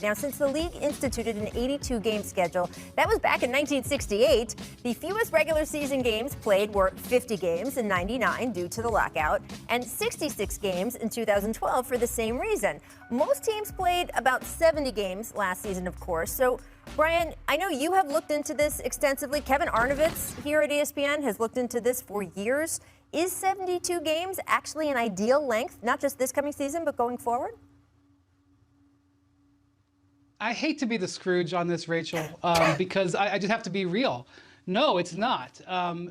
Now, since the league instituted an 82-game schedule, that was back in 1968, the fewest regular season games played were 50 games in '99 due to the lockout, and 66 games in 2012 for the same reason. Most teams played about 70 games last season, of course. So, Brian, I know you have looked into this extensively. Kevin Arnovitz here at ESPN has looked into this for years. Is 72 games actually an ideal length, not just this coming season, but going forward? I hate to be the Scrooge on this, Rachel, because I just have to be real. No, it's not.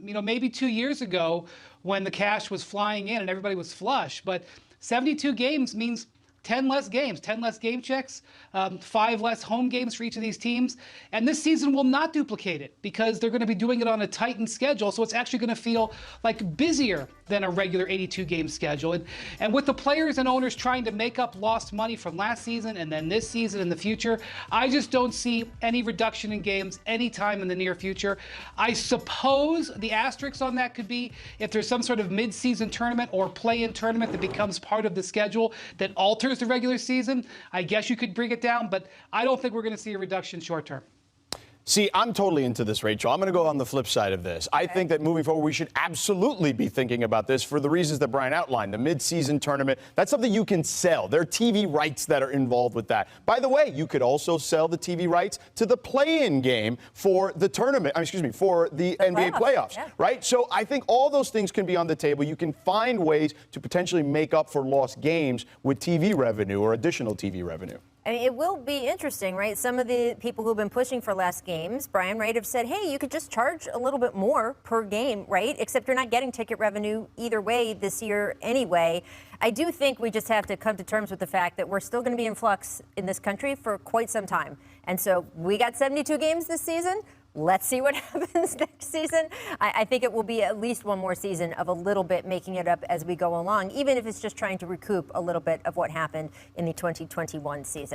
Maybe 2 years ago when the cash was flying in and everybody was flush, but 72 games means 10 less games, 10 less game checks, 5 less home games for each of these teams. And this season will not duplicate it because they're going to be doing it on a tightened schedule. So it's actually going to feel like busier than a regular 82-game schedule. And with the players and owners trying to make up lost money from last season and then this season in the future, I just don't see any reduction in games anytime in the near future. I suppose the asterisk on that could be if there's some sort of mid-season tournament or play-in tournament that becomes part of the schedule that alters the regular season. I guess you could bring it down, but I don't think we're going to see a reduction short term. See, I'm totally into this, Rachel. I'm going to go on the flip side of this. I think that moving forward, we should absolutely be thinking about this for the reasons that Brian outlined. The mid-season tournament, that's something you can sell. There are TV rights that are involved with that. By the way, you could also sell the TV rights to the play-in game for the tournament, for the NBA playoffs, right? So I think all those things can be on the table. You can find ways to potentially make up for lost games with TV revenue or additional TV revenue. I mean, it will be interesting, right? Some of the people who've been pushing for less games, Brian, right, have said, hey, you could just charge a little bit more per game, right? Except you're not getting ticket revenue either way this year anyway. I do think we just have to come to terms with the fact that we're still going to be in flux in this country for quite some time. And so we got 72 games this season. Let's see what happens next season. I think it will be at least one more season of a little bit making it up as we go along, even if it's just trying to recoup a little bit of what happened in the 2021 season.